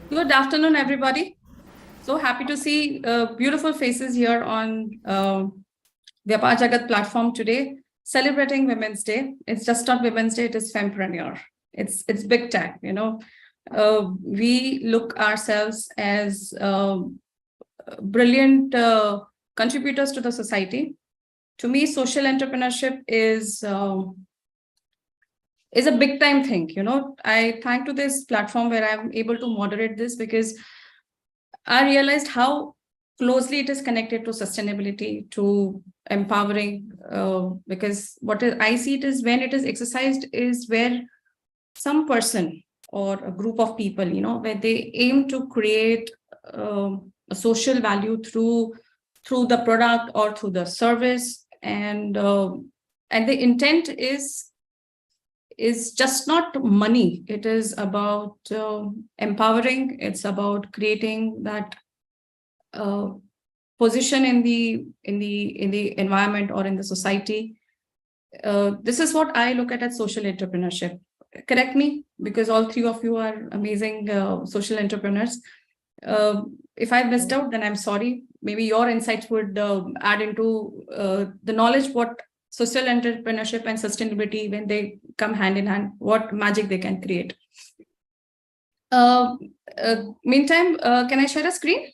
Good afternoon, everybody. So happy to see beautiful faces here on Vyapaar Jagat platform today, celebrating Women's Day. It's just not Women's Day; it is Fempreneur. It's big time. We look ourselves as brilliant contributors to the society. To me, social entrepreneurship is a big time thing. I thank to this platform where I'm able to moderate this because I realized how closely it is connected to sustainability, to empowering, because I see it is when it is exercised is where some person or a group of people, where they aim to create a social value through the product or through the service, and the intent is just not money. It is about empowering. It's about creating that position in the environment or in the society. This is what I look at as social entrepreneurship. Correct me, because all three of you are amazing social entrepreneurs. If I missed out, then I'm sorry. Maybe your insights would add into the knowledge what social entrepreneurship and sustainability, when they come hand in hand, what magic they can create. Meantime, can I share a screen?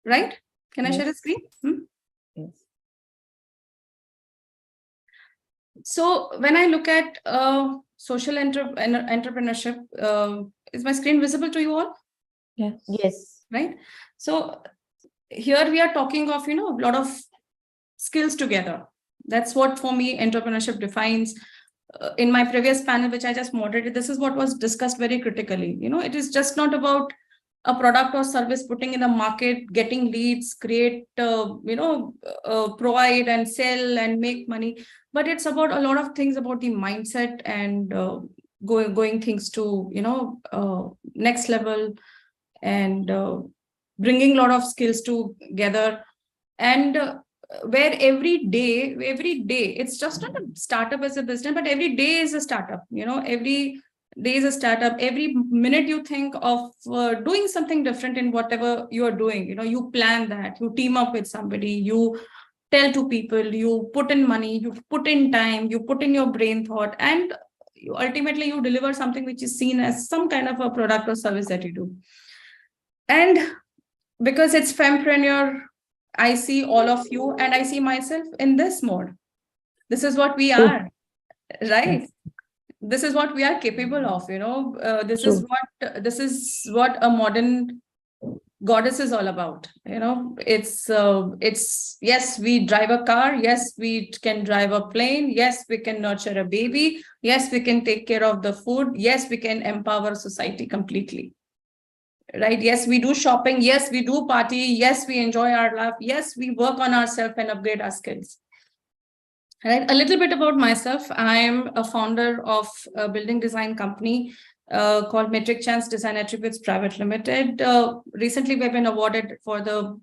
Right? Can I share a screen? Yes. So when I look at social entrepreneurship, is my screen visible to you all? Yes. Yes. Right. So here we are talking of, a lot of skills together. That's what for me entrepreneurship defines. In my previous panel, which I just moderated, this is what was discussed very critically. It is just not about a product or service putting in the market, getting leads, create, provide and sell and make money. But it's about a lot of things about the mindset and going things to, next level, and bringing a lot of skills together. And where every day, it's just not a startup as a business, but every day is a startup. Every day is a startup. Every minute you think of doing something different in whatever you are doing, you plan that, you team up with somebody, you tell to people, you put in money, you put in time, you put in your brain thought, and ultimately you deliver something which is seen as some kind of a product or service that you do. And because it's Fempreneur, I see all of you and I see myself in this mode. This is what we are, right? Yes. This is what we are capable of. This is what a modern goddess is all about. It's yes, we drive a car. Yes, we can drive a plane. Yes, we can nurture a baby. Yes, we can take care of the food. Yes, we can empower society completely. Right? Yes, we do shopping. Yes, we do party. Yes, we enjoy our life. Yes, we work on ourselves and upgrade our skills. Right? A little bit about myself. I'm a founder of a building design company called Metric Chance Design Attributes Private Limited. Recently, we've been awarded for the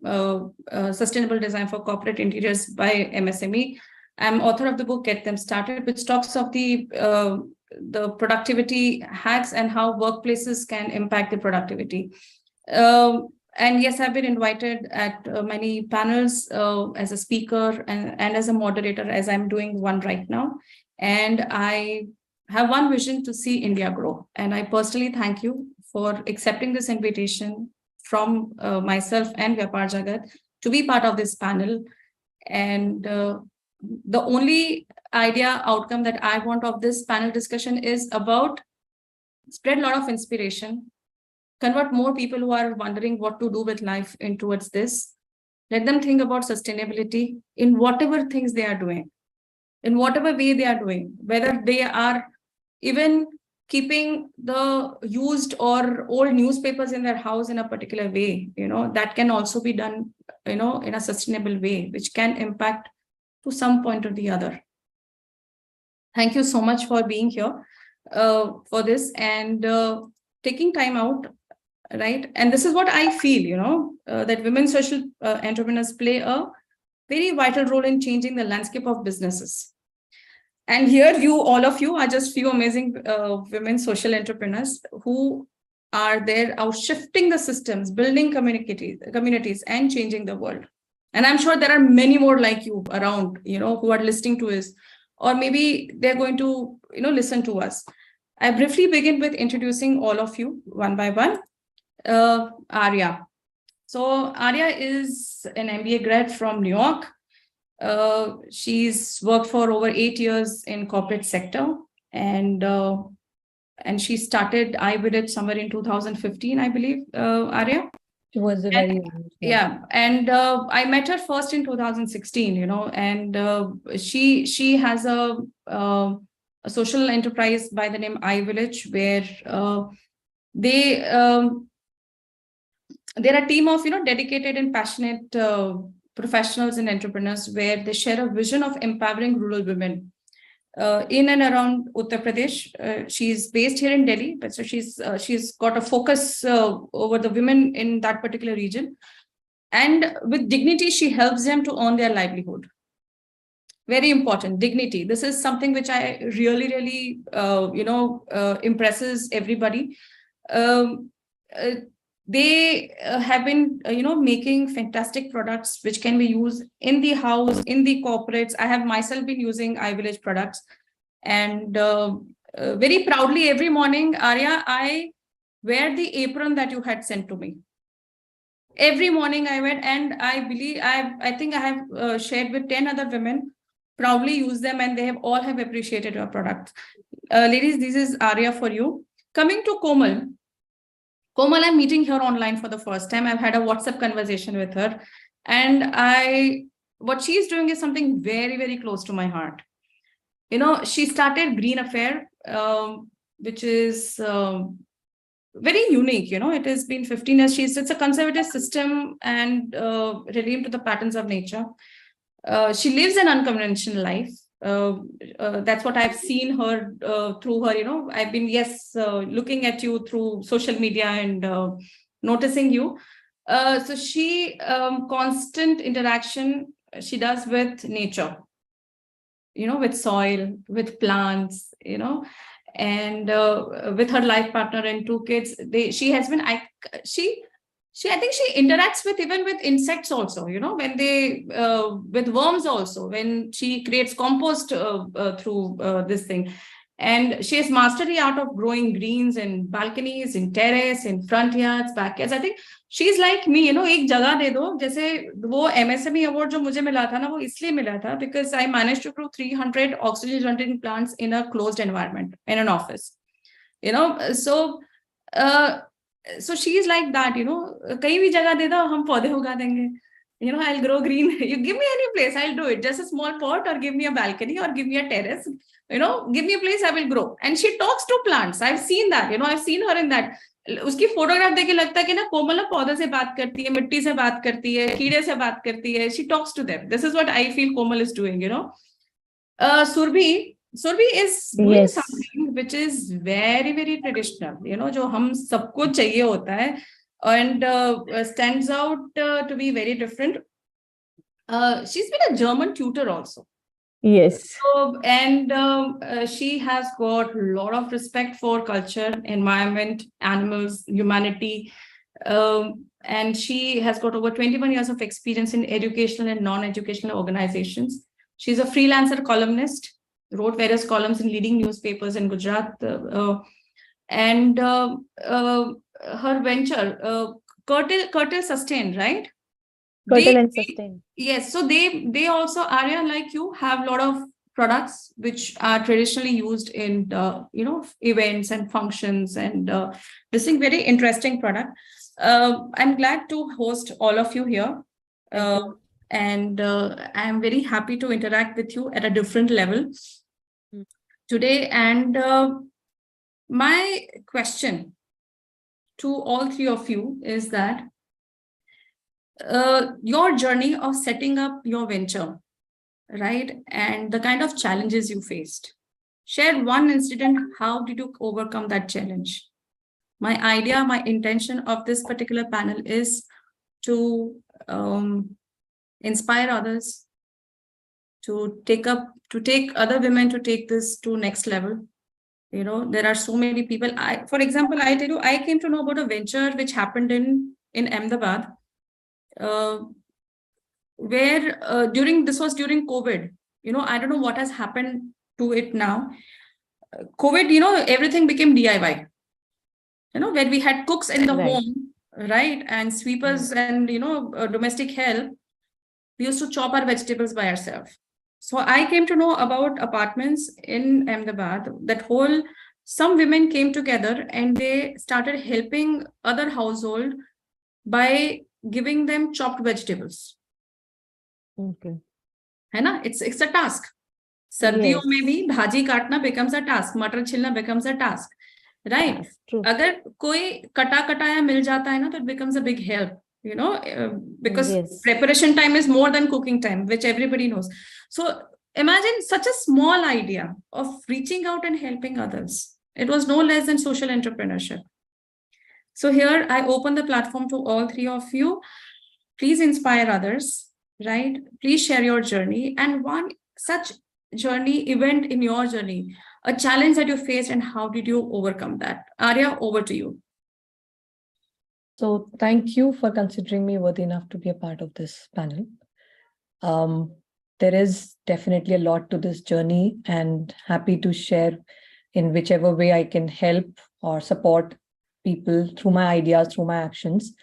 sustainable design for corporate interiors by MSME. I'm author of the book Get Them Started, which talks of the productivity hacks and how workplaces can impact the productivity. And yes, I've been invited at many panels as a speaker and as a moderator, as I'm doing one right now. And I have one vision to see India grow. And I personally thank you for accepting this invitation from myself and Vyapaar Jagat to be part of this panel. And the only outcome that I want of this panel discussion is about spread a lot of inspiration, convert more people who are wondering what to do with life in towards this. Let them think about sustainability in whatever things they are doing, in whatever way they are doing, whether they are even keeping the used or old newspapers in their house in a particular way, that can also be done, in a sustainable way, which can impact to some point or the other. Thank you so much for being here for this and taking time out, right? And this is what I feel, that women social entrepreneurs play a very vital role in changing the landscape of businesses. And here all of you are just few amazing women social entrepreneurs who are there out shifting the systems, building communities, and changing the world. And I'm sure there are many more like you around, who are listening to us, or maybe they're going to, listen to us. I briefly begin with introducing all of you one by one. Arya. So Arya is an MBA grad from New York. She's worked for over 8 years in corporate sector, and she started iVillage somewhere in 2015, I believe, Arya. She was a very young. Yeah, and I met her first in 2016, and she has a social enterprise by the name iVillage, where they're a team of dedicated and passionate professionals and entrepreneurs, where they share a vision of empowering rural women in and around Uttar Pradesh. She's based here in Delhi, but so she's got a focus over the women in that particular region, and with dignity she helps them to earn their livelihood. Very important, dignity. This is something which I really impresses everybody. They have been making fantastic products which can be used in the house, in the corporates. I have myself been using iVillage products, and very proudly every morning, Arya, I wear the apron that you had sent to me. Every morning I wear, and I think I have shared with 10 other women, proudly use them, and they have all appreciated your product. Ladies, this is Arya for you. Coming to Komal, I'm meeting her online for the first time. I've had a WhatsApp conversation with her, and what she's doing is something very, very close to my heart. She started Green Affair, which is very unique. It has been 15 years. It's a conservative system and related to the patterns of nature. She lives an unconventional life. That's what I've seen her through her. I've been looking at you through social media and noticing you. So she constant interaction she does with nature, with soil, with plants, and with her life partner and 2 kids. I think she interacts even with insects also, when they, with worms also, when she creates compost through this thing. And she has mastery out of growing greens in balconies, in terrace, in front yards, backyards. I think she's like me, एक जगह दे दो. जैसे वो MSME award जो मुझे मिला था ना, वो इसलिए मिला था because I managed to grow 300 oxygen-generating plants in a closed environment, in an office. So she's like that, कहीं भी जगह दे दो, हम पौधे उगा देंगे. I'll grow green. You give me any place, I'll do it. Just a small pot, or give me a balcony, or give me a terrace. Give me a place, I will grow. And she talks to plants. I've seen that. I've seen her in that. उसकी photograph देख के लगता है कि ना कोमल ना पौधे से बात करती है, मिट्टी से बात करती है, कीड़े से बात करती है. She talks to them. This is what I feel Komal is doing. Surbhi is doing something which is very, very traditional. जो हम सबको चाहिए होता है, and stands out to be very different. She's been a German tutor also. Yes. So, and she has got a lot of respect for culture, environment, animals, humanity. And she has got over 21 years of experience in educational and non-educational organizations. She's a freelancer columnist, wrote various columns in leading newspapers in Gujarat. And her venture, Curtail Sustain, right? Curtail and Sustain. Yes, so they also, Arya, like you, have a lot of products which are traditionally used in events and functions, and this is a very interesting product. I'm glad to host all of you here, and I'm very happy to interact with you at a different level today. And my question to all 3 of you is that your journey of setting up your venture, right, and the kind of challenges you faced. Share one incident. How did you overcome that challenge? My idea, my intention of this particular panel is to inspire others, to take other women to take this to next level, There are so many people. For example, I tell you, I came to know about a venture which happened in Ahmedabad, uh, where this was during COVID. I don't know what has happened to it now. COVID, everything became DIY. Where we had cooks in the Right. home, right, and Mm. sweepers and domestic help. We used to chop our vegetables by ourselves. So I came to know about apartments in Ahmedabad. Some women came together and they started helping other household by giving them chopped vegetables. Okay. है ना? It's a task. सर्दियों Yes. में भी भाजी काटना becomes a task, मटर छिलना becomes a task, right? That's true. अगर कोई कटा कटाया मिल जाता है ना, तो it becomes a big help, because Yes. preparation time is more than cooking time, which everybody knows. So imagine such a small idea of reaching out and helping others. It was no less than social entrepreneurship. So here I open the platform to all three of you. Please inspire others, right? Please share your journey and one such journey event in your journey, a challenge that you faced and how did you overcome that? Arya, over to you. So thank you for considering me worthy enough to be a part of this panel. There is definitely a lot to this journey, and happy to share in whichever way I can help or support people through my ideas, through my actions.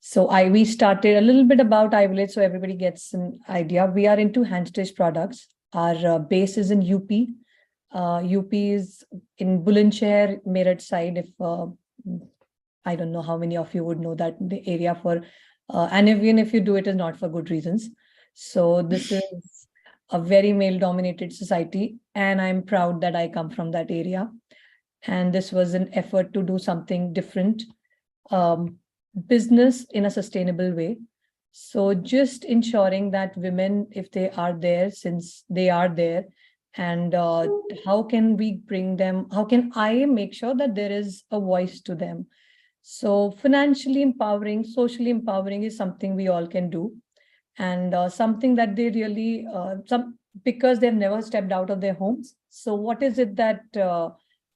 So we started a little bit about iVillage so everybody gets an idea. We are into hand stitched products. Our base is in UP. UP is in Bulandshahr, Meerut side. If I don't know how many of you would know that the area for, and even if you do, it is not for good reasons. So this is a very male-dominated society, and I'm proud that I come from that area. And this was an effort to do something different, business in a sustainable way. So just ensuring that women, if they are there, since they are there, and how can we bring them? How can I make sure that there is a voice to them? So financially empowering, socially empowering is something we all can do, and something that they really because they've never stepped out of their homes. So what is it that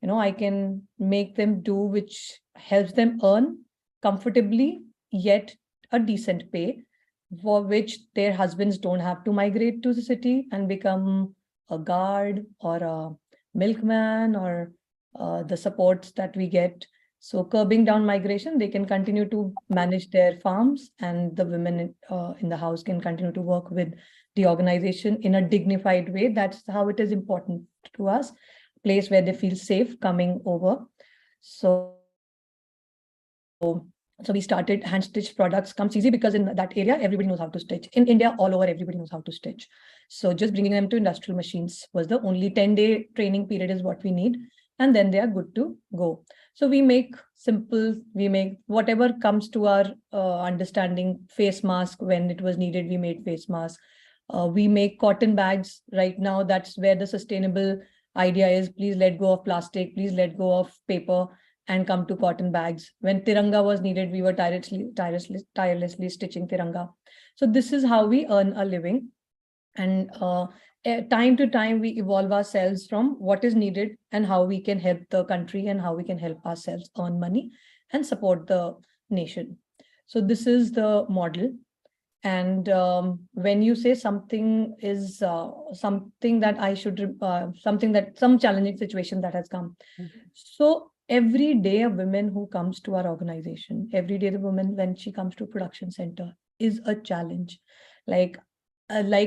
I can make them do, which helps them earn comfortably yet a decent pay, for which their husbands don't have to migrate to the city and become a guard or a milkman or the supports that we get. So curbing down migration, they can continue to manage their farms, and the women in the house can continue to work with the organization in a dignified way. That's how it is important to us, a place where they feel safe coming over. So we started hand stitched products. Comes easy because in that area, everybody knows how to stitch. In India, all over, everybody knows how to stitch. So just bringing them to industrial machines was the only 10-day training period is what we need. And then they are good to go. So we make whatever comes to our understanding. Face mask, when it was needed, we made face mask. We make cotton bags right now. That's where the sustainable idea is. Please let go of plastic. Please let go of paper and come to cotton bags. When Tiranga was needed, we were tirelessly stitching Tiranga. So this is how we earn a living. And time to time, we evolve ourselves from what is needed and how we can help the country and how we can help ourselves earn money and support the nation. So this is the model. And when you say something is something that I should, some challenging situation that has come. So every day a woman who comes to our organization, every day the woman when she comes to production center is a challenge. Like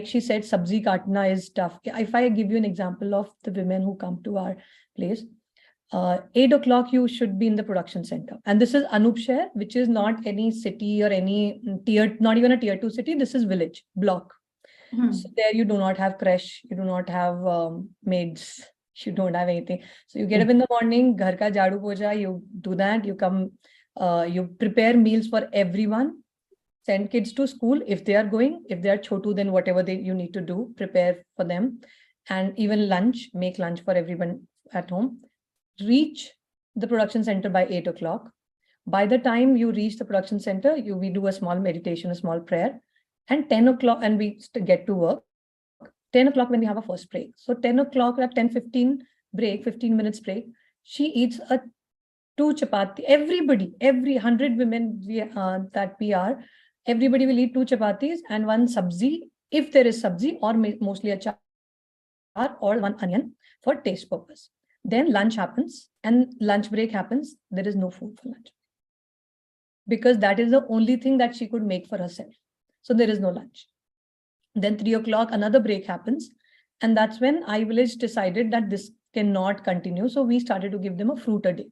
she said, sabzi katna is tough. If I give you an example of the women who come to our place, 8 o'clock you should be in the production center. And this is Anupshare, which is not any city or any tier, not even a tier 2 city. This is village, block. So there you do not have creche, you do not have maids, you don't have anything. So you get up in the morning, ghar ka jhadu pocha, you do that, you come, you prepare meals for everyone, send kids to school if they are going, if they are chotu, then whatever you need to do, prepare for them. And even lunch, make lunch for everyone at home. Reach the production center by 8 o'clock. By the time you reach the production center, we do a small meditation, a small prayer. And 10 o'clock, and we get to work. 10 o'clock when we have a first break. So 10 o'clock at 10:15, break, 15 minutes break, she eats a 2 chapati. Everybody, every 100 women that we are, everybody will eat 2 chapatis and 1 sabzi, if there is sabzi, or mostly a char or 1 onion for taste purpose. Then lunch happens and lunch break happens. There is no food for lunch because that is the only thing that she could make for herself. So there is no lunch. Then 3 o'clock, another break happens. And that's when iVillage decided that this cannot continue. So we started to give them a fruit a day.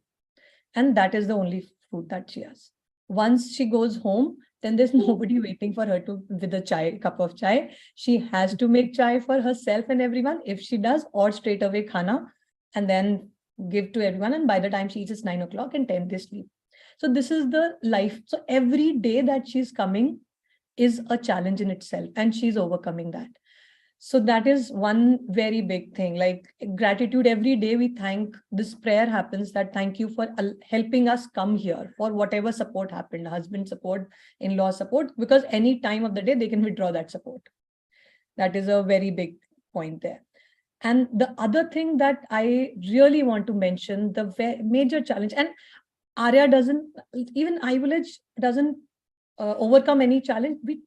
And that is the only food that she has. Once she goes home, then there's nobody waiting for her to with a cup of chai. She has to make chai for herself and everyone, if she does, or straight away khana, and then give to everyone. And by the time she eats, it's 9 o'clock and 10 they sleep. So this is the life. So every day that she's coming is a challenge in itself, and she's overcoming that. So that is one very big thing, like gratitude. Every day we thank, this prayer happens that thank you for helping us come here, for whatever support happened, husband support, in-law support, because any time of the day they can withdraw that support. That is a very big point there. And the other thing that I really want to mention, the major challenge, and Arya doesn't, even iVillage doesn't overcome any challenge. We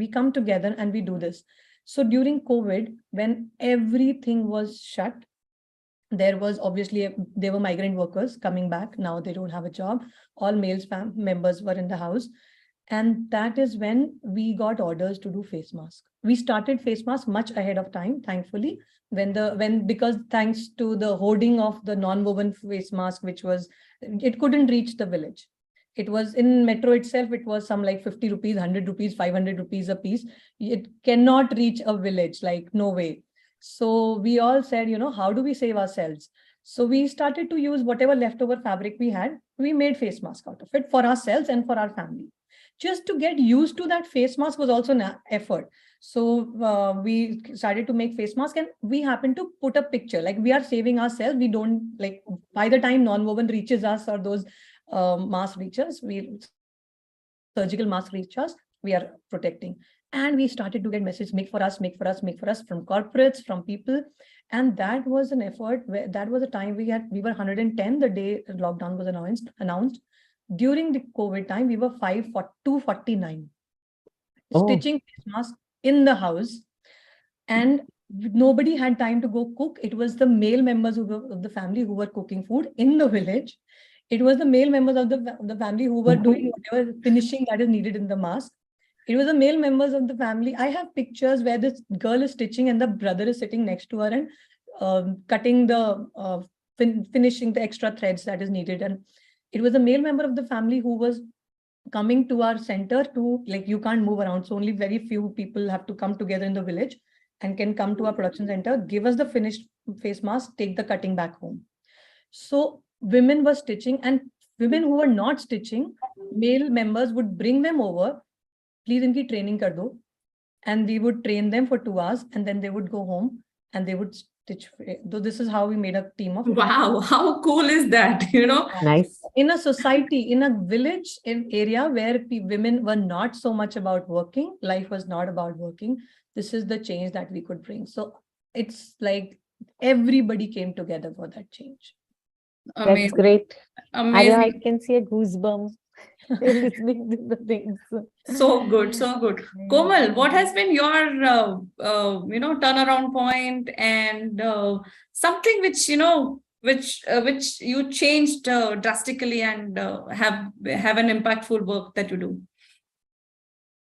come together and we do this. So during COVID, when everything was shut, there was obviously, there were migrant workers coming back. Now they don't have a job. All male members were in the house. And that is when we got orders to do face mask. We started face mask much ahead of time, thankfully, because thanks to the hoarding of the non-woven face mask, it couldn't reach the village. It was in metro itself, it was some like 50 rupees, 100 rupees, 500 rupees a piece. It cannot reach a village, like no way. So we all said, how do we save ourselves? So we started to use whatever leftover fabric we had. We made face mask out of it for ourselves and for our family. Just to get used to that face mask was also an effort. So we started to make face mask, and we happened to put a picture, like we are saving ourselves. We don't, like, by the time non-woven reaches us, or those mask reaches, surgical mask reaches, we are protecting. And we started to get messages, make for us, from corporates, from people. And that was an effort. That was a time we were 110 the day lockdown was announced. During the COVID time, we were 249 stitching face masks in the house, and nobody had time to go cook. It was the male members of the family who were cooking food in the village. It was the male members of the family who were doing whatever finishing that is needed in the mask. It was the male members of the family. I have pictures where this girl is stitching and the brother is sitting next to her and cutting the finishing the extra threads that is needed. And it was a male member of the family who was coming to our center to, like, you can't move around. So only very few people have to come together in the village and can come to our production center, give us the finished face mask, take the cutting back home. So women were stitching, and women who were not stitching, male members would bring them over, please inki training kar do, and we would train them for 2 hours, and then they would go home and they would stitch. So this is how we made a team of. Wow, how cool is that? Nice. In a society, in a village, in area where women were not so much about working, life was not about working, this is the change that we could bring. So it's like everybody came together for that change. Amazing. That's great. Amazing. Arya, I can see a goosebump listening to the things. So good, so good. Komal, what has been your turnaround point, and something which you changed drastically and have an impactful work that you do?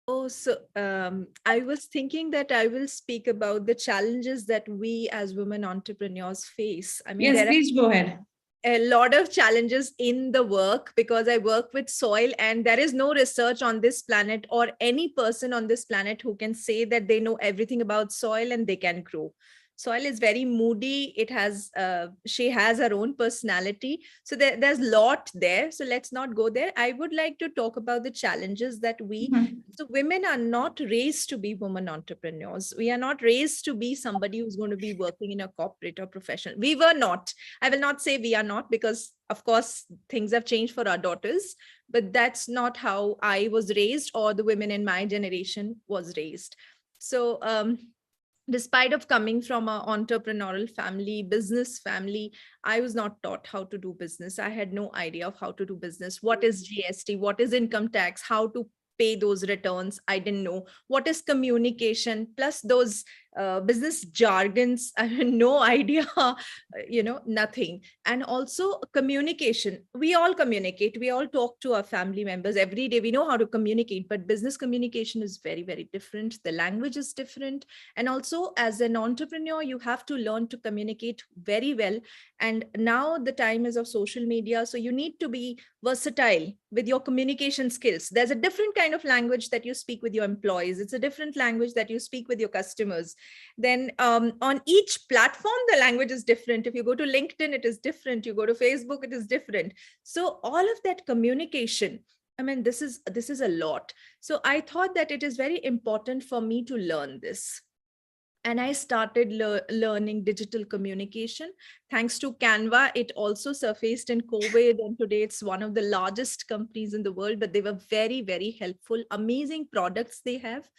Oh, so I was thinking that I will speak about the challenges that we as women entrepreneurs face. I mean, Yes, please go ahead. a lot of challenges in the work, because I work with soil, and there is no research on this planet or any person on this planet who can say that they know everything about soil and they can grow. Soil is very moody. She has her own personality. So there's a lot there. So let's not go there. I would like to talk about the challenges that so women are not raised to be women entrepreneurs. We are not raised to be somebody who's going to be working in a corporate or professional. We were not. I will not say we are not, because of course things have changed for our daughters, but that's not how I was raised, or the women in my generation was raised. So despite of coming from an entrepreneurial family, business family, I was not taught how to do business. I had no idea of how to do business. What is GST? What is income tax? How to pay those returns? I didn't know. What is communication? Plus those business jargons, I had no idea, nothing. And also communication. We all communicate. We all talk to our family members every day. We know how to communicate, but business communication is very, very different. The language is different. And also as an entrepreneur, you have to learn to communicate very well. And now the time is of social media. So you need to be versatile with your communication skills. There's a different kind of language that you speak with your employees. It's a different language that you speak with your customers. Then on each platform, the language is different. If you go to LinkedIn, it is different. You go to Facebook, it is different. So all of that communication, I mean, this is a lot. So I thought that it is very important for me to learn this. And I started learning digital communication. Thanks to Canva, it also surfaced in COVID. And today it's one of the largest companies in the world, but they were very, very helpful, amazing products they have.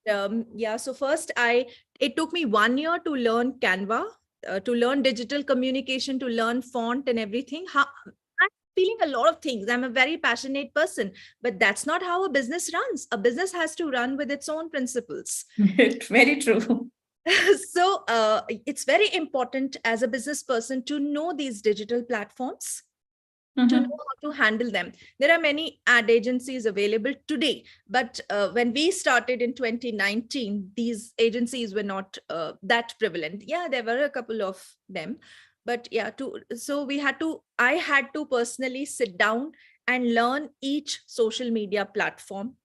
So first it took me 1 year to learn Canva, to learn digital communication, to learn font and everything. I'm feeling a lot of things. I'm a very passionate person, but that's not how a business runs. A business has to run with its own principles. Very true. So it's very important as a business person to know these digital platforms, to know how to handle them. There are many ad agencies available today, but when we started in 2019, these agencies were not that prevalent. Yeah, there were a couple of them, but yeah, I had to personally sit down and learn each social media platform.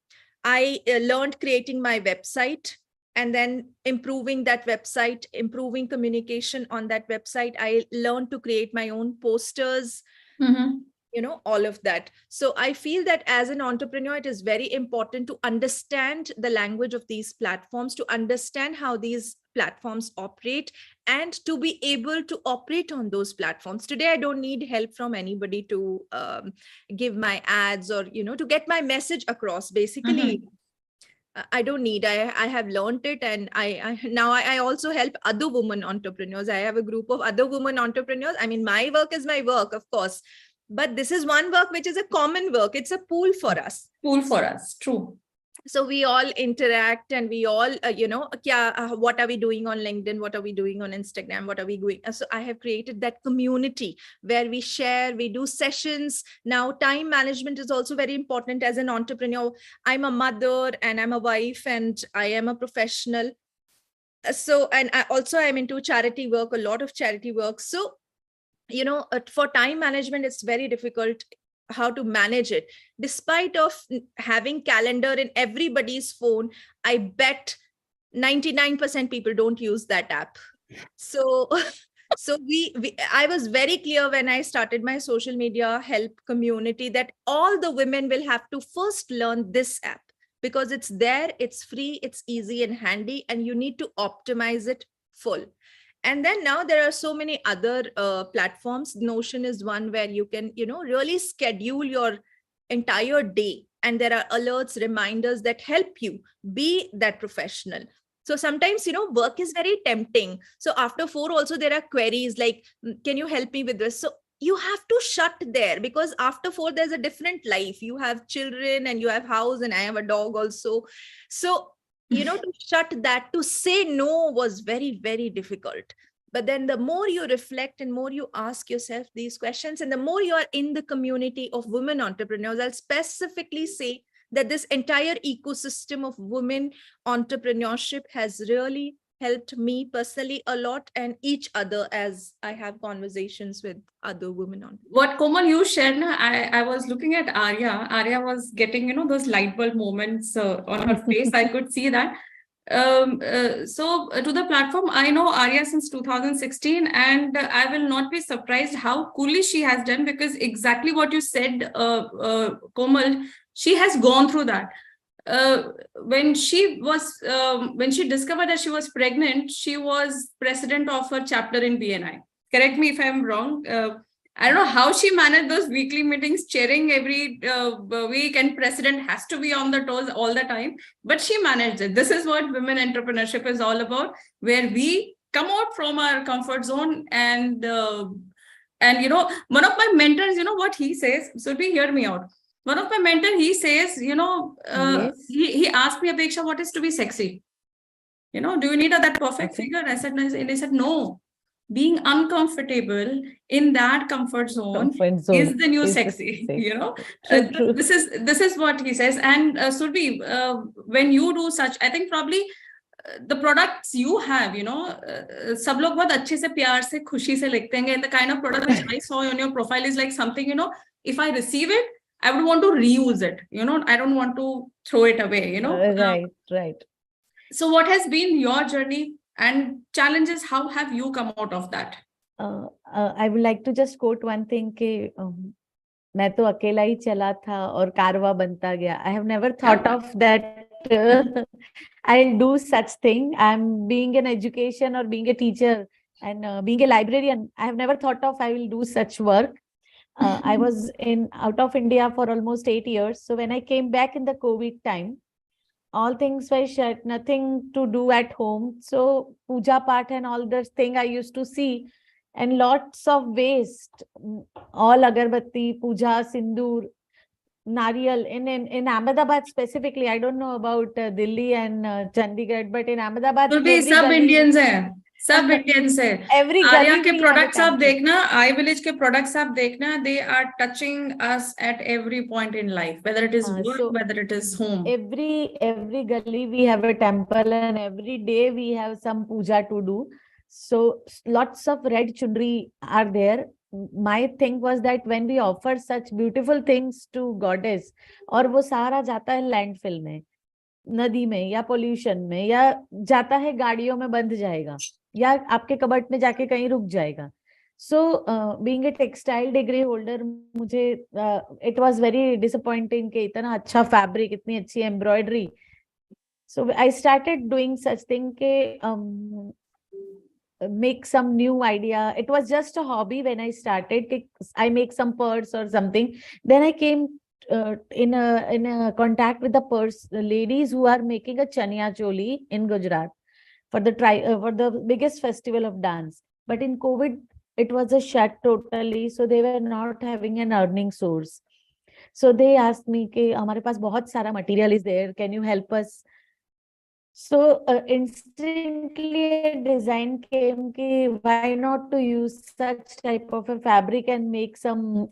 I learned creating my website and then improving that website, improving communication on that website. I learned to create my own posters, all of that. So I feel that as an entrepreneur, it is very important to understand the language of these platforms, to understand how these platforms operate, and to be able to operate on those platforms. Today, I don't need help from anybody to give my ads or, to get my message across. Basically, I don't need, I have learned it. And I also help other women entrepreneurs. I have a group of other women entrepreneurs. I mean, my work is my work, of course, but this is one work which is a common work. It's a pool for us. True. So we all interact and we all, what are we doing on LinkedIn? What are we doing on Instagram? What are we doing? So I have created that community where we share, we do sessions. Now, time management is also very important as an entrepreneur. I'm a mother and I'm a wife and I am a professional. So, and I'm into charity work, a lot of charity work. So, for time management, it's very difficult how to manage it. Despite of having calendar in everybody's phone, I bet 99% people don't use that app. So I was very clear when I started my social media help community that all the women will have to first learn this app, because it's there, it's free, it's easy and handy, and you need to optimize it full. And then now there are so many other platforms. Notion is one where you can, really schedule your entire day. And there are alerts, reminders that help you be that professional. So sometimes, work is very tempting. So after 4 also, there are queries like, can you help me with this? So you have to shut there, because after 4, there's a different life. You have children and you have house, and I have a dog also. So to shut that, to say no was very, very difficult. But then the more you reflect and more you ask yourself these questions, and the more you are in the community of women entrepreneurs, I'll specifically say that this entire ecosystem of women entrepreneurship has really helped me personally a lot, and each other as I have conversations with other women on. What Komal you shared, I was looking at Arya. Arya was getting, those light bulb moments on her face. I could see that. So to the platform, I know Arya since 2016, and I will not be surprised how coolly she has done, because exactly what you said, Komal, she has gone through that. When she discovered that she was pregnant, she was president of her chapter in BNI. Correct me if I'm wrong. I don't know how she managed those weekly meetings, chairing every week, and president has to be on the toes all the time. But she managed it. This is what women entrepreneurship is all about, where we come out from our comfort zone. And you know, one of my mentors, you know what he says? So be hear me out. One of my mentors, he says, you know, Yes. he asked me, Apeksha, what is to be sexy? You know, do you need that perfect Okay. figure? I said, and he said, no. Being uncomfortable in that comfort zone Comfort zone is the new is the sexy. sexy. You know, True, true. this is what he says. And Surbi, when you do such, I think probably the products you have, you know, सब लोग बहुत अच्छे से प्यार से खुशी से लिखते हैं. And the kind of product which I saw on your profile is like something, you know, if I receive it, I would want to reuse it. You know, I don't want to throw it away. You know, Right, right. so what has been your journey and challenges? How have you come out of that? I would like to just quote one thing कि मैं तो अकेला ही चला था और कारवा बनता गया. I have never thought of that I'll do such thing. I'm being an education or being a teacher and being a librarian. I have never thought of I will do such work. I was out of India for almost 8 years. So when I came back in the COVID time, all things were shut, nothing to do at home. So puja part and all this thing I used to see, and lots of waste, all agarbatti, puja, sindoor, nariyal. In Ahmedabad specifically, I don't know about Delhi and Chandigarh, but in Ahmedabad, तो भी every सब gully, Indians हैं, सब Indians हैं. every Arya gully के we have a products आप temple. देखना, आई village के प्रोडक्ट्स आप देखना, they are touching us at every point in life, whether it is work, So whether it is home. every gully we have a temple, and every day we have some puja to do. So lots of red chundri are there. My thing was that when we offer such beautiful things to goddess, और वो सारा जाता है landfill में, नदी में, या pollution में, या जाता है गाड़ियों में बंध जाएगा, या आपके कबर्ट में जाके कहीं रुक जाएगा. So being a textile degree holder, मुझे it was very disappointing कि इतना अच्छा fabric, इतनी अच्छी embroidery. So I started doing such thing कि make some new idea. It was just a hobby when I started. I make some purse or something. Then I came in a contact with the ladies who are making a chaniya choli in Gujarat for the biggest festival of dance. But in COVID, it was a shut totally, so they were not having an earning source. So they asked me कि हमारे पास बहुत सारा material is there, can you help us? So instantly a design came कि why not to use such type of a fabric and make some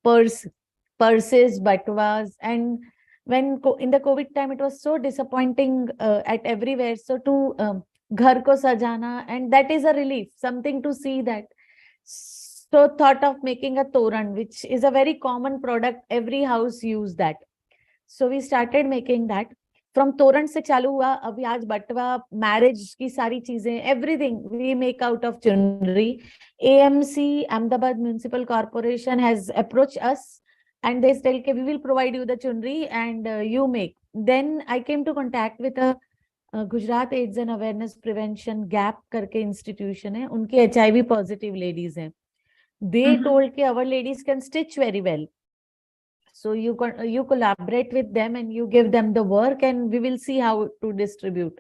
purses, batwas. And when in the COVID time, it was so disappointing at everywhere. So to ghar ko sajana, and that is a relief, something to see that. So thought of making a toran, which is a very common product, every house use that. So we started making that. From तोरण से चालू हुआ, अभी आज बटवा, marriage की सारी चीजें, everything we make out of chundri. AMC, Ahmedabad Municipal Corporation, has approached us and they said, okay, we will provide you the chundri and you make. Then I came to contact with a Gujarat AIDS and Awareness Prevention GAP करके institution है, उनके HIV positive ladies हैं. They told कि our ladies can stitch very well. So you collaborate with them and you give them the work and we will see how to distribute.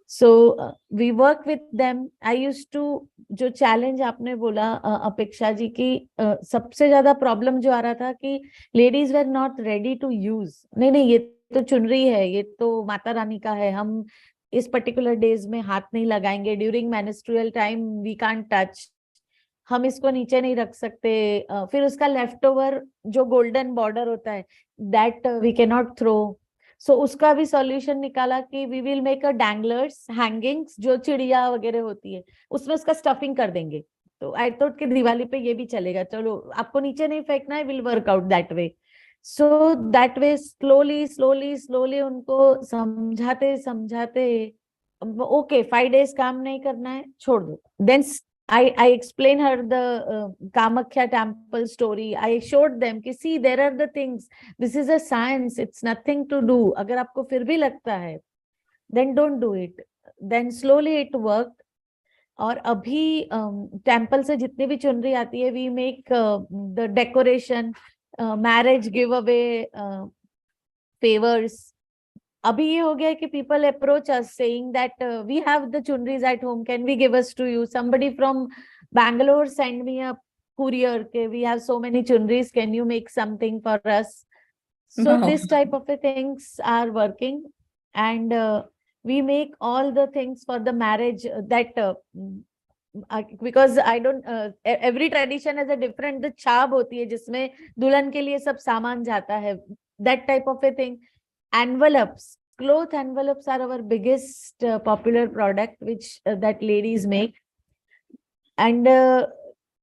So we work with them. I used to, जो challenge आपने बोला अपेक्षा जी की, सबसे ज्यादा problem जो आ रहा था कि ladies were not ready to use. नहीं ये तो चुनरी है, ये तो माता रानी का है, हम इस particular days में हाथ नहीं लगाएंगे. During menstrual time we can't touch. हम इसको नीचे नहीं रख सकते. फिर उसका लेफ्ट ओवर जो गोल्डन बॉर्डर होता है, that we can not throw. So उसका भी सॉल्यूशन निकाला कि we will make a danglers, hangings, जो चिड़िया वगैरह होती है उसमें उसका स्टफिंग कर देंगे. तो आई थॉट कि दिवाली पे ये भी चलेगा, चलो आपको नीचे नहीं फेंकना है, will work out that way. So that way slowly उनको समझाते ओके 5 days काम नहीं करना है, छोड़ दो. Then I explained her the Kamakhya temple story. I showed them कि see, there are the things. This is a science. It's nothing to do. अगर आपको फिर भी लगता है, then don't do it. Then slowly it worked. और अभी temple से जितनी भी चुनरी आती है, we make the decoration, marriage give away, favours. अभी ये हो गया है कि people approach us saying that we have the chunris at home, can we give us to you? Somebody from Bangalore send me a courier, okay, we have so many chunris, can you make something for us? So Wow. this type of things are working, and we make all the things for the marriage that because I don't every tradition has a different the छाप होती है जिसमें दुल्हन के लिए सब सामान जाता है, that type of a thing. Envelopes, cloth envelopes are our biggest popular product which that ladies make, and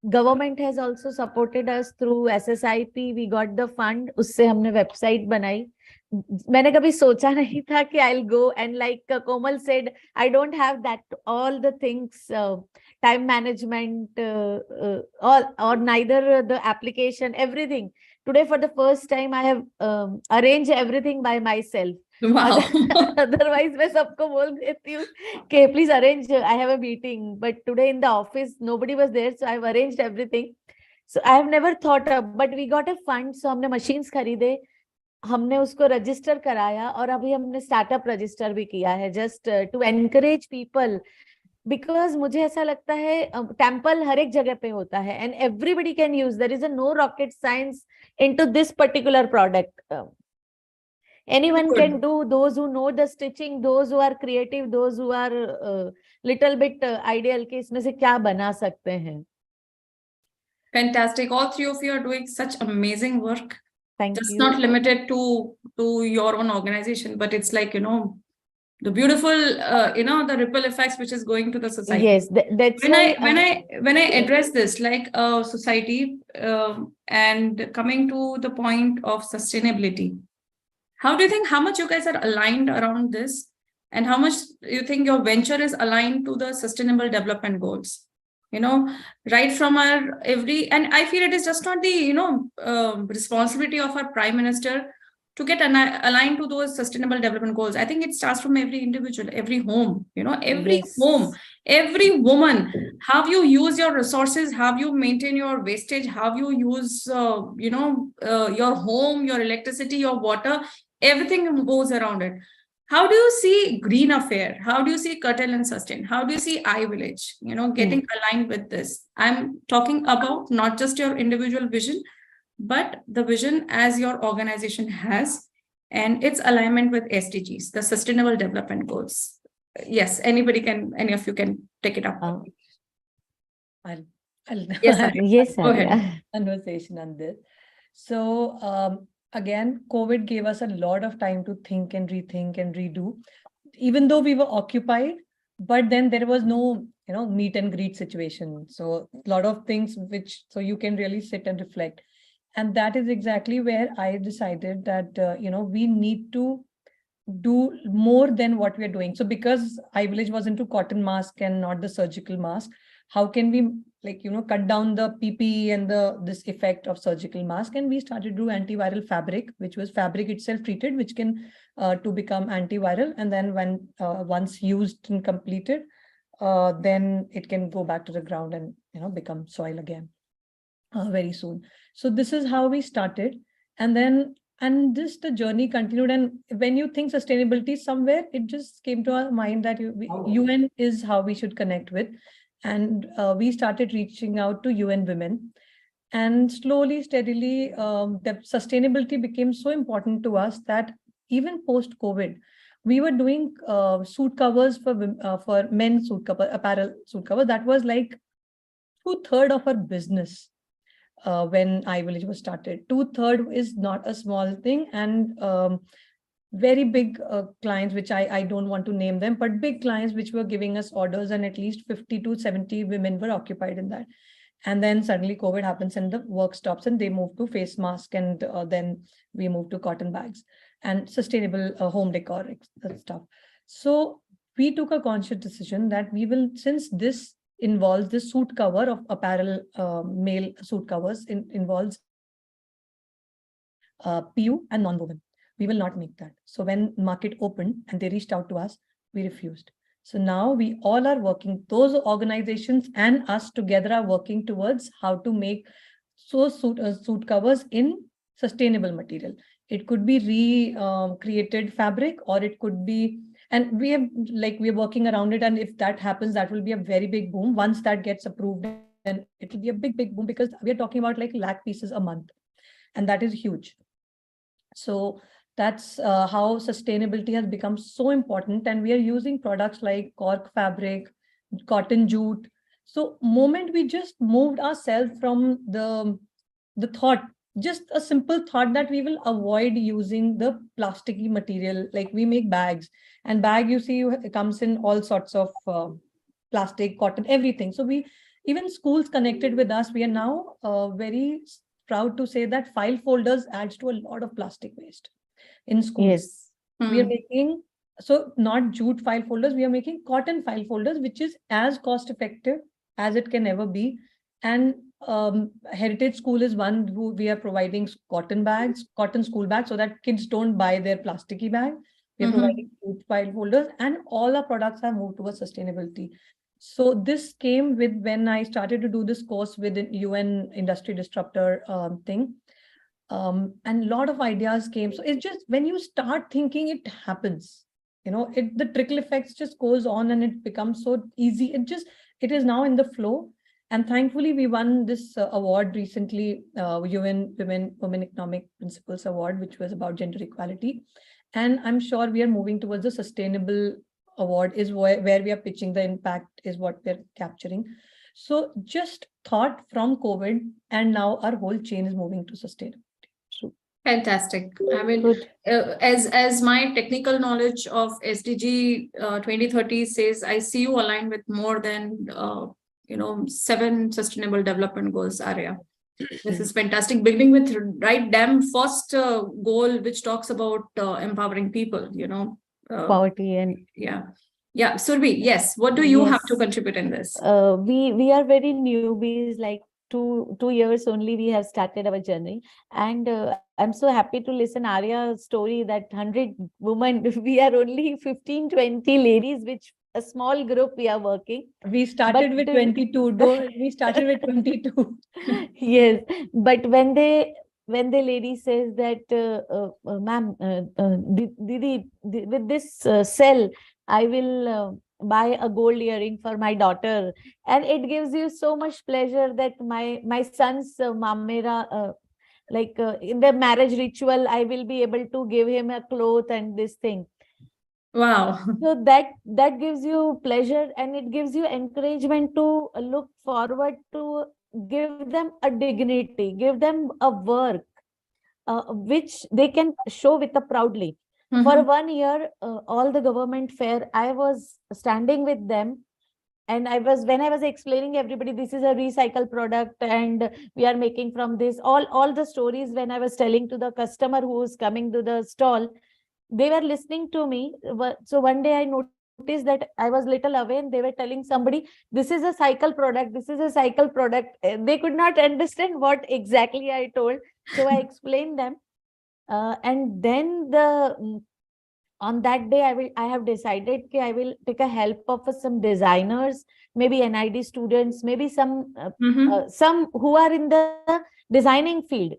government has also supported us through SSIP. We got the fund, उससे हमने website बनाई. मैंने कभी सोचा नहीं था कि I'll go, and like Komal said, I don't have that all the things, time management, or neither the application, everything. Today for the first time I have arranged everything by myself. Wow. Otherwise मैं सबको बोल देती हूँ कि please arrange, I have a meeting, but today in the office nobody was there, so I've arranged everything. So I have never thought of, but we got a fund, so हमने machines खरीदे, हमने उसको register कराया, और अभी हमने startup register भी किया है, just to encourage people. Because मुझे ऐसा लगता है टेम्पल हर एक जगह पे होता है, and everybody can use, there is a no rocket science into this particular product. Anyone Good. can do, those who know the stitching, those who are creative, those who are little bit ideal कि इसमें से क्या बना सकते हैं. Fantastic. All three of you are doing such amazing work. Thank Just you. not limited to your own organization, but it's like, the beautiful, the ripple effects which is going to the society. Yes, that's when I address this like society, and coming to the point of sustainability, how do you think, how much you guys are aligned around this, and how much you think your venture is aligned to the sustainable development goals? Right from our and I feel it is just not the responsibility of our prime minister to get aligned to those sustainable development goals. I think it starts from every individual, every home, every Yes. home, every woman. How you use your resources, how you maintain your wastage, how you use your home, your electricity, your water, everything goes around it. How do you see green affair? How do you see curtail and sustain? How do you see iVillage, getting aligned with this? I'm talking about not just your individual vision, but the vision as your organization has, and its alignment with SDGs, the Sustainable Development Goals. Yes, any of you can take it up. I'll Yes, Arya. Yes, Go ahead. Arya. conversation on this. So again, COVID gave us a lot of time to think and rethink and redo, even though we were occupied, but then there was no, meet and greet situation. So a lot of things so you can really sit and reflect. And that is exactly where I decided that, we need to do more than what we are doing. So because iVillage was into cotton mask and not the surgical mask, how can we cut down the PPE and this effect of surgical mask? And we started to do antiviral fabric, which was fabric itself treated, which can to become antiviral. And then when once used and completed, then it can go back to the ground and become soil again very soon. So this is how we started. And the journey continued. And when you think sustainability somewhere, it just came to our mind that UN is how we should connect with. And we started reaching out to UN women. And slowly, steadily, the sustainability became so important to us that even post-COVID, we were doing suit covers for men's suit cover, apparel suit cover. That was like 2/3 of our business. When iVillage was started, 2/3 is not a small thing, and very big clients, which I don't want to name them, but big clients which were giving us orders, and at least 50 to 70 women were occupied in that. And then suddenly COVID happens and the work stops, and they move to face mask, and then we move to cotton bags and sustainable home decor stuff. So we took a conscious decision that we will, since this involves the suit cover of apparel, male suit covers involves PU and non-woven, we will not make that. So when market opened and they reached out to us, we refused. So now we all are working, those organizations and us together are working towards how to make suit covers in sustainable material. It could be created fabric, or it could be, and we're working around it. And if that happens, that will be a very big boom. Once that gets approved, then it will be a big boom, because we are talking about like lakh pieces a month, and that is huge. So that's how sustainability has become so important. And we are using products like cork fabric, cotton jute. So moment we just moved ourselves from the thought, just a simple thought that we will avoid using the plasticky material. Like we make bags, and bag, you see, it comes in all sorts of plastic, cotton, everything. So even schools connected with us, we are now very proud to say that file folders adds to a lot of plastic waste in schools. Yes. We are making, so not jute file folders, we are making cotton file folders, which is as cost effective as it can ever be. And Heritage School is one who we are providing cotton bags, cotton school bags, so that kids don't buy their plasticky bag. We are providing jute file folders, and all our products have moved towards sustainability. So this came with when I started to do this course with the UN Industry Disruptor thing. And a lot of ideas came. So it's just when you start thinking, it happens. The trickle effects just goes on, and it becomes so easy. It is now in the flow. And thankfully, we won this award recently, UN Women Economic Principles Award, which was about gender equality. And I'm sure we are moving towards a sustainable award, is where we are pitching the impact, is what we're capturing. So just thought from COVID, and now our whole chain is moving to sustainability. Fantastic. I mean, as my technical knowledge of SDG 2030 says, I see you aligned with more than 7 sustainable development goals, Arya. This is fantastic. Beginning with right damn first goal, which talks about empowering people, Poverty and yeah. Surbi, yes. What do you have to contribute in this? We are very newbies, like 2 years only we have started our journey, and I'm so happy to listen Arya's story that 100 women, we are only 15-20 ladies, which a small group we are working. We started with 22. We started with 22. Yes, but when the lady says that, ma'am, Didi, with this cell, I will buy a gold earring for my daughter, and it gives you so much pleasure that my son's mamera, in the marriage ritual, I will be able to give him a cloth and this thing. Wow. So that gives you pleasure, and it gives you encouragement to look forward to give them a dignity, give them a work which they can show with a proudly. For 1 year, all the government fair, I was standing with them, and when I was explaining everybody, this is a recycled product and we are making from this, all the stories when I was telling to the customer who is coming to the stall, they were listening to me. So one day I noticed that I was little away, and they were telling somebody, this is a cycle product, this is a cycle product. They could not understand what exactly I told. So I explained them. And then on that day, I have decided that I will take a help of some designers, maybe NID students, maybe some who are in the designing field,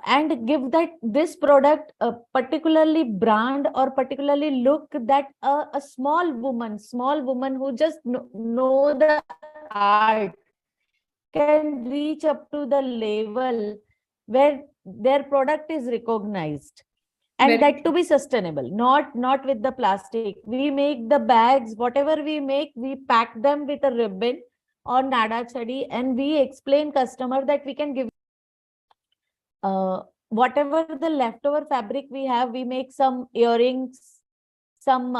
and give this product a particularly brand or particularly look that a small woman who just know the art can reach up to the level where their product is recognized, and that to be sustainable, not with the plastic. We make the bags, whatever we make, we pack them with a ribbon or nada chadi, and we explain customer that we can give whatever the leftover fabric we have, we make some earrings, some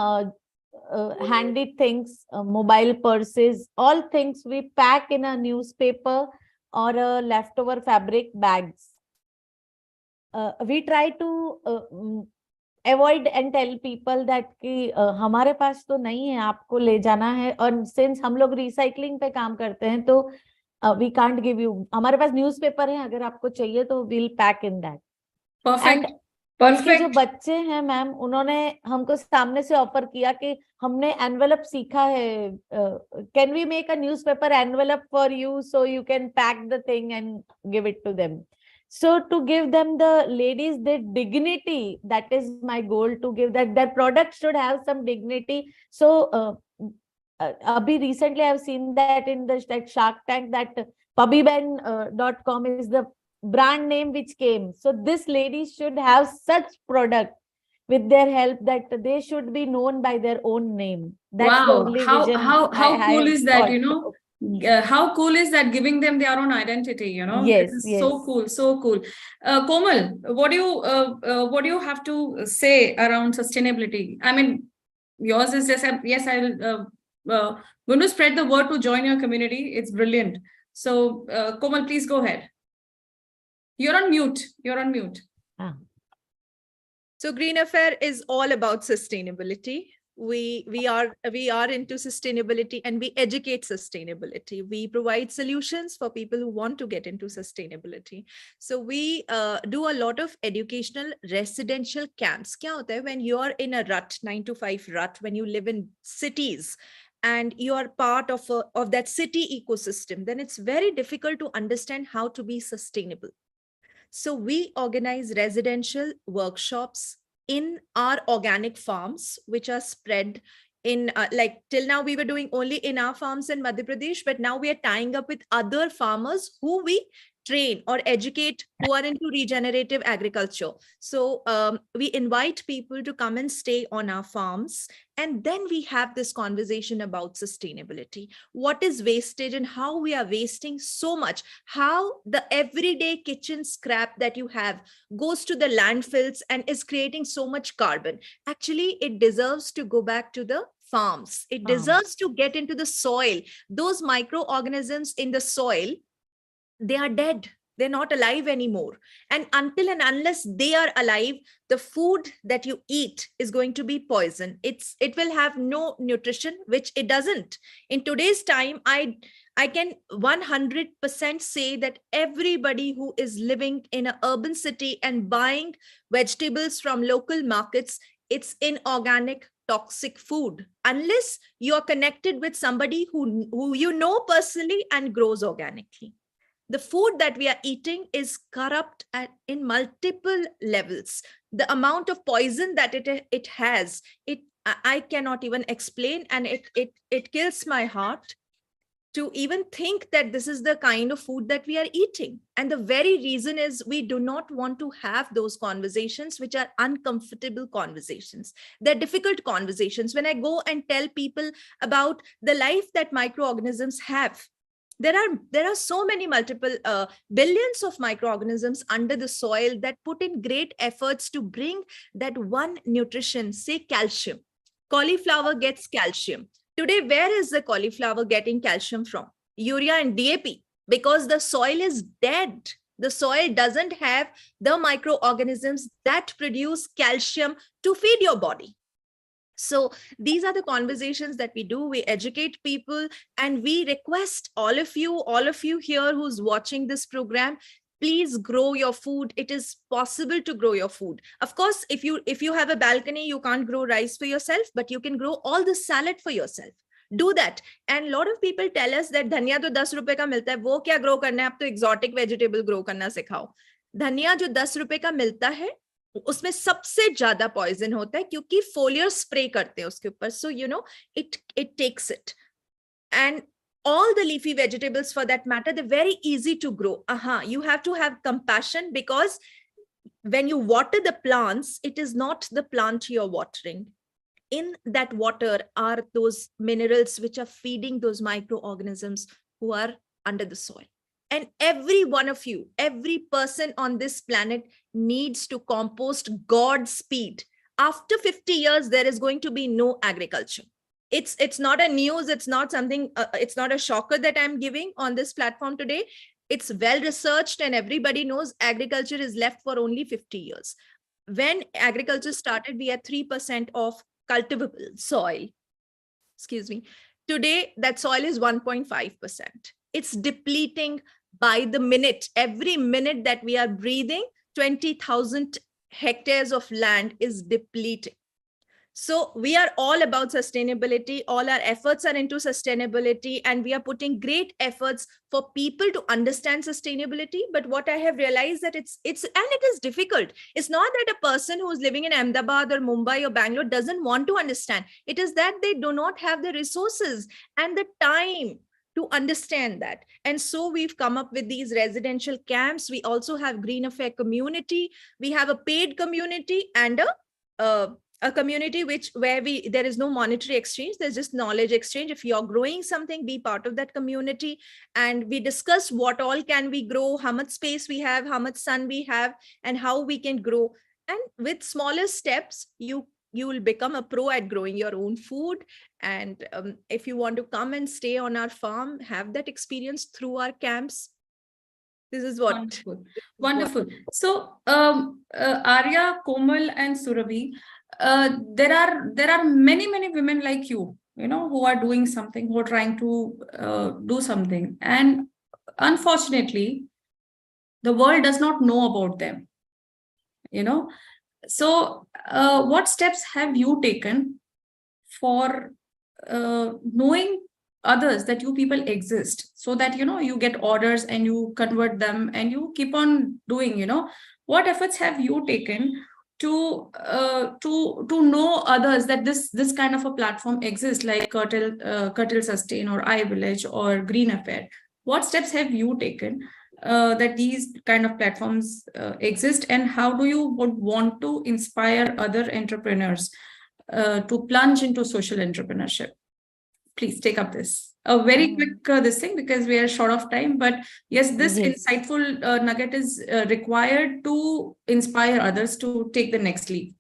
handy things, mobile purses, all things we pack in a newspaper or a leftover fabric bags. We try to avoid and tell people that कि हमारे पास तो नहीं है, आपको ले जाना है, और since हम लोग recycling पे काम करते हैं तो we can't give you, हमारे पास newspaper है, अगर आपको चाहिए तो we'll pack in that. Perfect. इनके जो Perfect. बच्चे हैं मैम, उन्होंने हमको सामने से ऑफर किया कि हमने एनवेलप सीखा है, can we make a newspaper envelope for you so you can pack the thing and give it to them. So to give them, the ladies, the dignity, that is my goal, to give that their product should have some dignity. So abhi recently I've seen that in the like Shark Tank, that pubbyben.com is the brand name which came. So this lady should have such product with their help that they should be known by their own name. That's the Wow, only how vision how I cool have is that, thought. how cool is that, giving them their own identity, Yes, This is yes. so cool, so cool. Komal, what do you have to say around sustainability? I mean, yours is just, yes, I'll going to spread the word to join your community. It's brilliant. So Komal, please go ahead. You're on mute. Ah. So Green Affair is all about sustainability. We are into sustainability, and we educate sustainability. We provide solutions for people who want to get into sustainability. So we do a lot of educational residential camps. Kya hota hai? When you are in a rut, 9 to 5 rut, when you live in cities and you are part of that city ecosystem, then it's very difficult to understand how to be sustainable. So we organize residential workshops in our organic farms, which are spread in like till now we were doing only in our farms in Madhya Pradesh, but now we are tying up with other farmers who we train or educate who are into regenerative agriculture. So we invite people to come and stay on our farms, and then we have this conversation about sustainability. What is wastage and how we are wasting so much? How the everyday kitchen scrap that you have goes to the landfills and is creating so much carbon. Actually, it deserves to go back to the farms. It deserves to get into the soil. Those microorganisms in the soil, they are dead. They're not alive anymore. And until and unless they are alive, the food that you eat is going to be poison. It will have no nutrition, which it doesn't. In today's time, I can 100% say that everybody who is living in an urban city and buying vegetables from local markets, it's inorganic, toxic food, unless you are connected with somebody who you know personally and grows organically. The food that we are eating is corrupt in multiple levels. The amount of poison that it has, I cannot even explain, and it kills my heart to even think that this is the kind of food that we are eating. And the very reason is we do not want to have those conversations, which are uncomfortable conversations. They're difficult conversations. When I go and tell people about the life that microorganisms have, there are so many multiple billions of microorganisms under the soil that put in great efforts to bring that one nutrition, say calcium. Cauliflower gets calcium. Today, where is the cauliflower getting calcium from? Urea and DAP, because the soil is dead. The soil doesn't have the microorganisms that produce calcium to feed your body. So these are the conversations that we do. We educate people, and we request all of you here who's watching this program, please grow your food. It is possible to grow your food. Of course, if you have a balcony, you can't grow rice for yourself, but you can grow all the salad for yourself. Do that. And a lot of people tell us that धनिया तो 10 रुपए का मिलता है, वो क्या grow करना है, आप तो exotic vegetable grow करना सिखाओ. धनिया जो 10 रुपए का मिलता है, उसमें सबसे ज्यादा पॉइजन होता है, क्योंकि फोलियर स्प्रे करते हैं उसके ऊपर. So you know it takes it. And all the leafy vegetables for that matter, they're very easy to grow. You have to have compassion, because when you water the plants, it is not the plant you're watering. In that water are those minerals which are feeding those microorganisms who are under the soil. And every one of you, every person on this planet needs to compost Godspeed. After 50 years, there is going to be no agriculture. It's not a news. It's not something, it's not a shocker that I'm giving on this platform today. It's well researched, and everybody knows agriculture is left for only 50 years. When agriculture started, we had 3% of cultivable soil. Excuse me. Today, that soil is 1.5%. It's depleting by the minute. Every minute that we are breathing, 20,000 hectares of land is depleting. So we are all about sustainability. All our efforts are into sustainability, and we are putting great efforts for people to understand sustainability. But what I have realized that it's and it is difficult. It's not that a person who's living in Ahmedabad or Mumbai or Bangalore doesn't want to understand. It is that they do not have the resources and the time to understand that. And so we've come up with these residential camps. We also have Green Affair community. We have a paid community and a community where there is no monetary exchange. There's just knowledge exchange. If you're growing something, be part of that community. And we discuss what all can we grow, how much space we have, how much sun we have, and how we can grow. And with smaller steps, you will become a pro at growing your own food. And if you want to come and stay on our farm, have that experience through our camps. This is what. Wonderful. Wonderful. So Arya, Komal, and Surabhi, there are many women like you, who are doing something, who are trying to do something, and unfortunately, the world does not know about them. So what steps have you taken for knowing others that you people exist, so that you get orders and you convert them and you keep on doing? What efforts have you taken to know others that this kind of a platform exists, like Curtail Sustain or iVillage or Green Affair? What steps have you taken that these kind of platforms exist, and how do you would want to inspire other entrepreneurs to plunge into social entrepreneurship? Please take up this. A very quick this thing, because we are short of time. But yes, this insightful nugget is required to inspire others to take the next leap.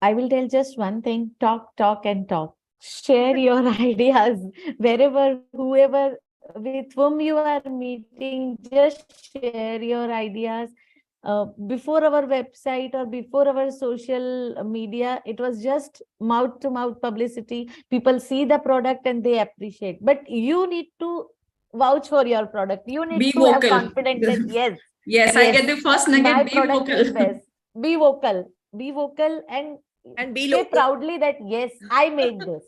I will tell just one thing: talk, and talk. Share your ideas wherever, whoever with whom you are meeting. Just share your ideas. Before our website or before our social media, it was just mouth to mouth publicity. People see the product and they appreciate, but you need to vouch for your product. You need be to vocal. have confidence that yes, I get the first nugget. My be product vocal. is best. Be vocal and be say local. proudly that yes, I made this.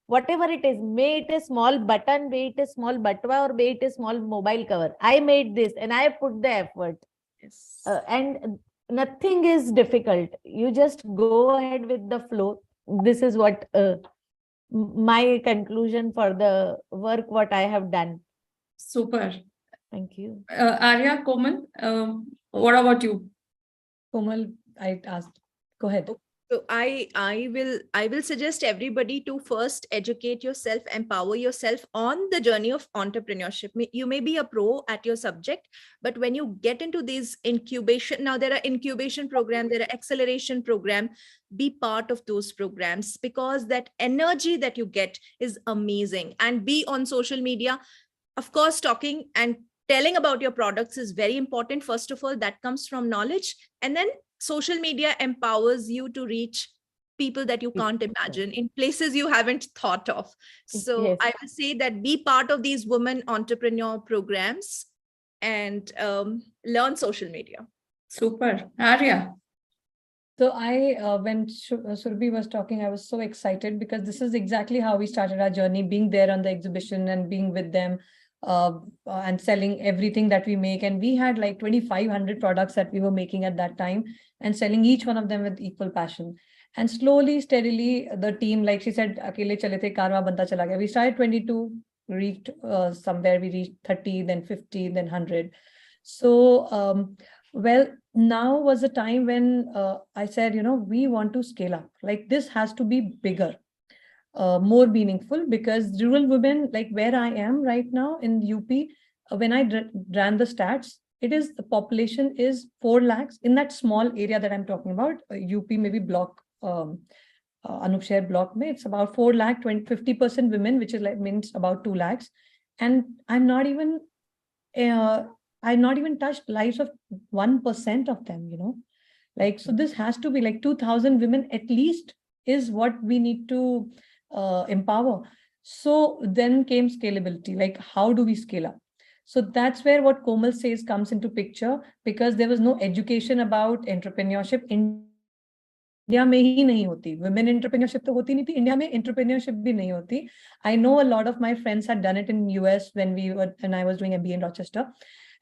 Whatever it is, may it a small button, may it a small batwa, or may it a small mobile cover. I made this and I put the effort. Yes. And nothing is difficult. You just go ahead with the flow. This is what my conclusion for the work what I have done. Super. Thank you. Arya, Komal, what about you? Komal, I asked. Go ahead. So I will suggest everybody to first educate yourself, empower yourself on the journey of entrepreneurship. You may be a pro at your subject, but when you get into these incubation, now there are incubation programs, there are acceleration programs, be part of those programs, because that energy that you get is amazing. And be on social media. Of course, talking and telling about your products is very important. First of all, that comes from knowledge. And then social media empowers you to reach people that you can't imagine in places you haven't thought of. So Yes. I will say that be part of these women entrepreneur programs and learn social media. Super. Arya. So when Surabhi was talking, I was so excited because this is exactly how we started our journey, being there on the exhibition and being with them and selling everything that we make. And we had like 2,500 products that we were making at that time and selling each one of them with equal passion. And slowly, steadily, the team, like she said, akele chale the, karwa banta chala gaya. We started 22, reached somewhere, we reached 30, then 50, then 100. So, well, now was the time when I said, we want to scale up. Like this has to be bigger, more meaningful, because rural women, like where I am right now in UP, when I ran the stats, the population is 4 lakhs in that small area that I'm talking about, UP, maybe block, Anupshare block, it's about 4 lakh, 50% women, which is like means about 2 lakhs. And I'm not even touched lives of 1% of them, like, so this has to be like 2,000 women at least is what we need to empower. So then came scalability, like how do we scale up? So that's where what Komal says comes into picture, because there was no education about entrepreneurship. India में ही नहीं होती. Women entrepreneurship तो होती नहीं थी. India में entrepreneurship भी नहीं होती. I know a lot of my friends had done it in US when I was doing MBA in Rochester.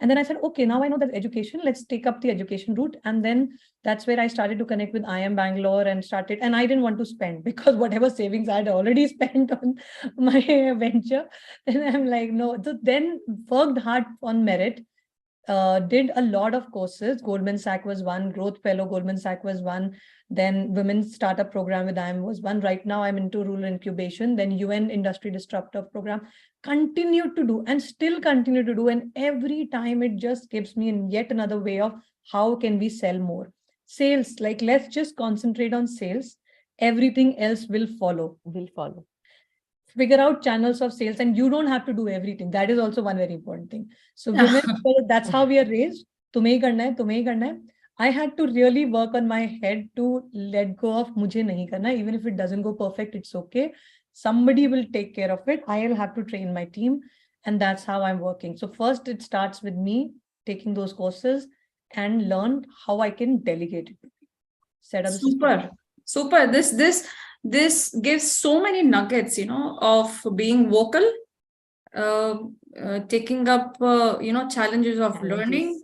And then I said, okay, now I know that education, let's take up the education route. And then that's where I started to connect with IIM Bangalore and I didn't want to spend, because whatever savings I had already spent on my venture. And I'm like, no. So then worked hard on merit, did a lot of courses. Goldman Sachs was one, Growth Fellow, Goldman Sachs was one. Then Women's Startup Program with IIM was one. Right now I'm into rural incubation, then UN Industry Disruptor Program. Continued to do and still continue to do. And every time it just gives me yet another way of how can we sell more. Sales, like let's just concentrate on sales. Everything else will follow. Figure out channels of sales, and you don't have to do everything. That is also one very important thing. So women, that's how we are raised. Tumhe hi karna hai, tumhe hi karna hai. I had to really work on my head to let go of mujhe nahi karna. Even if it doesn't go perfect, it's okay. Somebody will take care of it. I will have to train my team. And that's how I'm working. So first it starts with me taking those courses and learn how I can delegate it. Set up Super. This gives so many nuggets, of being vocal, taking up, challenges of learning,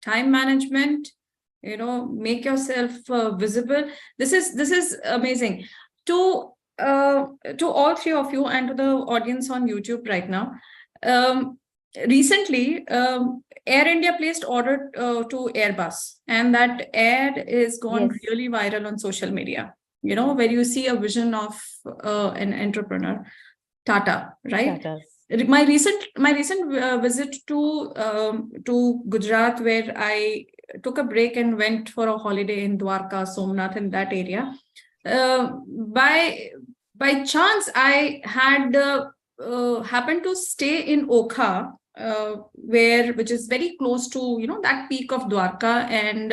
time management, make yourself visible. This is amazing. To all three of you and to the audience on YouTube right now, recently, Air India placed order to Airbus, and that ad is gone really viral on social media. Where you see a vision of an entrepreneur, Tata, right? My recent visit to Gujarat, where I took a break and went for a holiday in Dwarka, Somnath, in that area. By chance, I had happened to stay in Okha, which is very close to that peak of Dwarka, and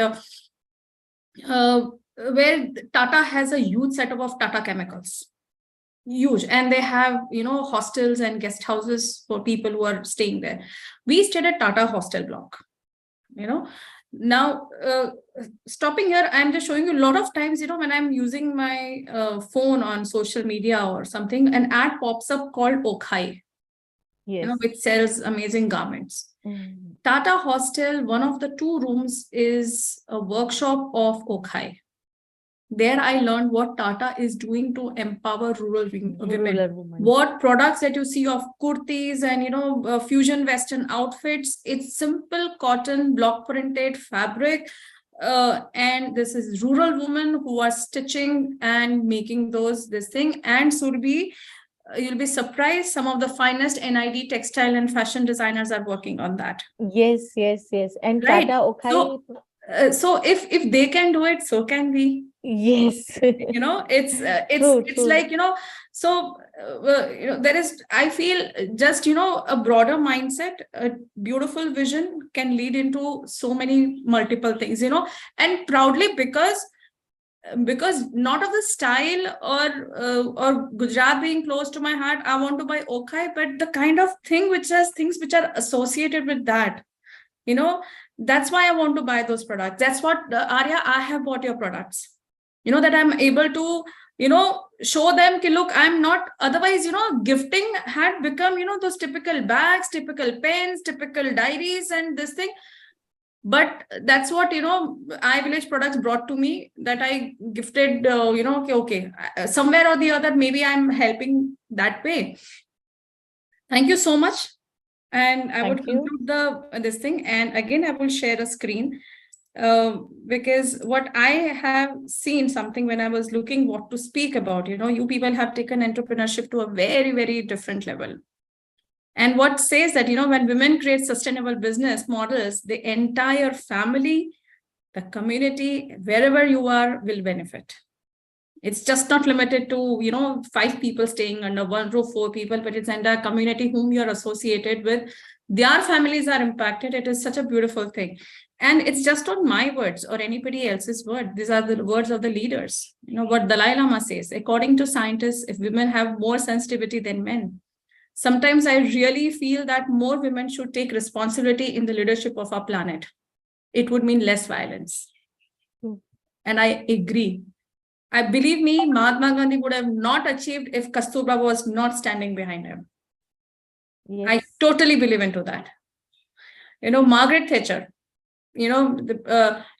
where Tata has a huge setup of Tata Chemicals. Huge. And they have, hostels and guest houses for people who are staying there. We stayed at Tata Hostel Block, Now, stopping here, I'm just showing you a lot of times, when I'm using my phone on social media or something, an ad pops up called Okhai, which sells amazing garments. Tata Hostel, one of the 2 rooms is a workshop of Okhai. There I learned what Tata is doing to empower rural women. What products that you see of kurtis and, fusion Western outfits, it's simple cotton block printed fabric. And this is rural women who are stitching and making this thing. And Surbi, you'll be surprised, some of the finest NID textile and fashion designers are working on that. Yes. And right. Tata Okhai. So if they can do it, so can we. Yes. It's true. Like, so, there is, I feel, just, a broader mindset, a beautiful vision can lead into so many multiple things, and proudly, because not of the style or Gujarat being close to my heart, I want to buy Okhai, but the kind of thing which has things which are associated with that, that's why I want to buy those products. That's what, Arya, I have bought your products. That I'm able to, show them, look, I'm not, otherwise, gifting had become, those typical bags, typical pens, typical diaries and this thing. But that's what, iVillage products brought to me, that I gifted, okay, somewhere or the other, maybe I'm helping that way. Thank you so much. And I would conclude this thing. And again, I will share a screen. Because what I have seen something when I was looking what to speak about, you people have taken entrepreneurship to a very, very different level. And what says that, when women create sustainable business models, the entire family, the community, wherever you are, will benefit. It's just not limited to, 5 people staying under one roof, 4 people, but it's entire community whom you're associated with. Their families are impacted. It is such a beautiful thing. And it's just not my words or anybody else's word. These are the words of the leaders. What Dalai Lama says, according to scientists, if women have more sensitivity than men, sometimes I really feel that more women should take responsibility in the leadership of our planet. It would mean less violence. And I agree. I believe me, Mahatma Gandhi would have not achieved if Kasturba was not standing behind him. Yes. I totally believe into that. Margaret Thatcher,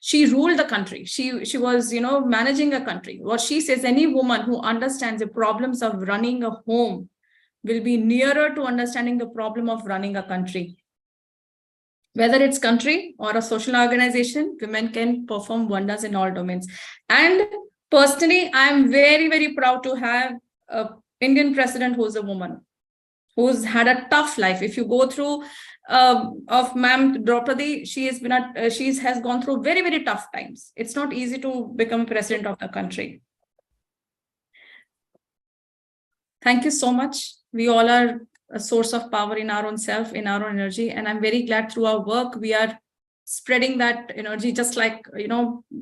she ruled the country. She was, managing a country. What she says, any woman who understands the problems of running a home will be nearer to understanding the problem of running a country. Whether it's country or a social organization, women can perform wonders in all domains. And personally, I'm very, very proud to have an Indian president who's a woman, who's had a tough life. If you go through of Ma'am Draupadi, she has gone through very, very tough times. It's not easy to become president of the country. Thank you so much. We all are a source of power in our own self, in our own energy. And I'm very glad through our work, we are spreading that energy, just like,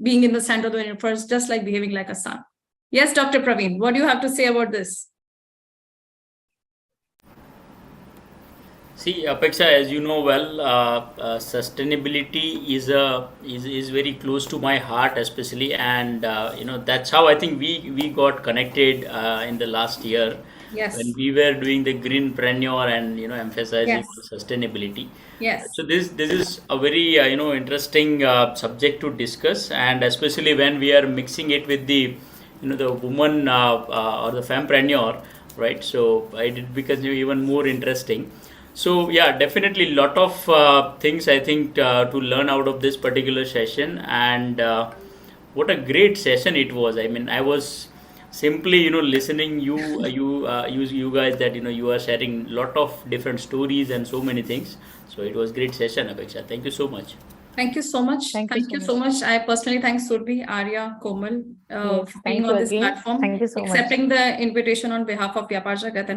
being in the center of the universe, just like behaving like a sun. Yes, Dr. Praveen, what do you have to say about this? See, Apeksha, as you know well, sustainability is very close to my heart, especially, and that's how I think we got connected in the last year. Yes. When we were doing the Greenpreneur and emphasizing Yes. sustainability. Yes. So this is a very interesting subject to discuss, and especially when we are mixing it with the the woman or the Fempreneur, right? So it becomes even more interesting. So yeah, definitely lot of things I think to learn out of this particular session, and what a great session it was. I mean, I was simply listening you guys that you are sharing lot of different stories and so many things. So it was great session, Apeksha. Thank you so much. Thank you so much. Thank you so much. I personally thank Surbhi, Arya, Komal Yes, for thank being you on this again. platform, Thank you so much. accepting the invitation on behalf of Vyapaar Jagat.